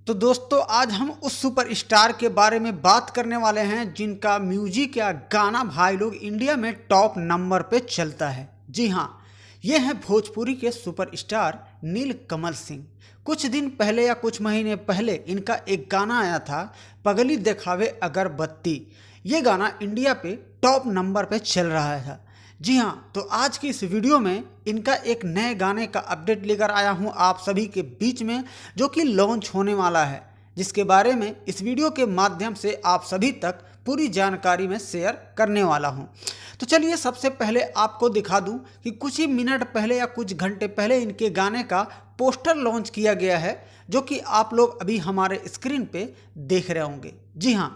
तो दोस्तों आज हम उस सुपरस्टार के बारे में बात करने वाले हैं जिनका म्यूजिक या गाना भाई लोग इंडिया में टॉप नंबर पे चलता है। जी हाँ, ये हैं भोजपुरी के सुपरस्टार नीलकमल सिंह। कुछ दिन पहले या कुछ महीने पहले इनका एक गाना आया था, पगली दिखावे अगरबत्ती। ये गाना इंडिया पे टॉप नंबर पे चल रहा था। जी हाँ, तो आज की इस वीडियो में इनका एक नए गाने का अपडेट लेकर आया हूँ आप सभी के बीच में, जो कि लॉन्च होने वाला है, जिसके बारे में इस वीडियो के माध्यम से आप सभी तक पूरी जानकारी में शेयर करने वाला हूँ। तो चलिए सबसे पहले आपको दिखा दूँ कि कुछ ही मिनट पहले या कुछ घंटे पहले इनके गाने का पोस्टर लॉन्च किया गया है, जो कि आप लोग अभी हमारे स्क्रीन पे देख रहे होंगे। जी हाँ,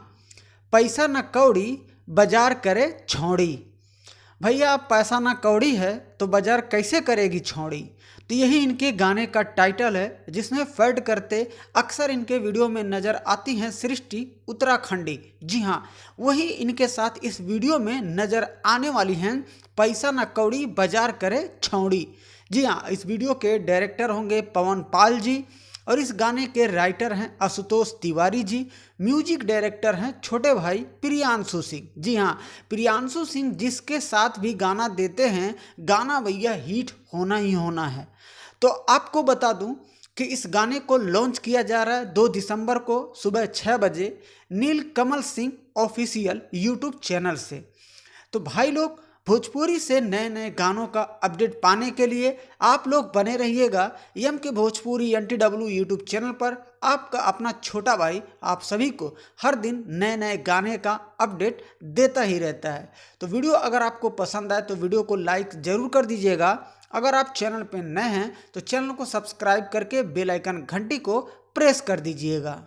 पैसा न कौड़ी बाजार करे छौड़ी। भैया पैसा ना कौड़ी है तो बाजार कैसे करेगी छौड़ी। तो यही इनके गाने का टाइटल है, जिसमें फैड करते अक्सर इनके वीडियो में नज़र आती हैं सृष्टि उत्तराखंडी। जी हाँ, वही इनके साथ इस वीडियो में नज़र आने वाली हैं पैसा ना कौड़ी बाजार करे छौड़ी। जी हाँ, इस वीडियो के डायरेक्टर होंगे पवन पाल जी और इस गाने के राइटर हैं आशुतोष तिवारी जी। म्यूजिक डायरेक्टर हैं छोटे भाई प्रियांशु सिंह। जी हाँ, प्रियांशु सिंह जिसके साथ भी गाना देते हैं, गाना भैया हिट होना ही होना है। तो आपको बता दूं कि इस गाने को लॉन्च किया जा रहा है 2 दिसंबर को सुबह 6 बजे नीलकमल सिंह ऑफिशियल यूट्यूब चैनल से। तो भाई लोग, भोजपुरी से नए नए गानों का अपडेट पाने के लिए आप लोग बने रहिएगा एम के भोजपुरी NTW यूट्यूब चैनल पर। आपका अपना छोटा भाई आप सभी को हर दिन नए नए गाने का अपडेट देता ही रहता है। तो वीडियो अगर आपको पसंद आए तो वीडियो को लाइक ज़रूर कर दीजिएगा। अगर आप चैनल पर नए हैं तो चैनल को सब्सक्राइब करके बेल आइकन घंटी को प्रेस कर दीजिएगा।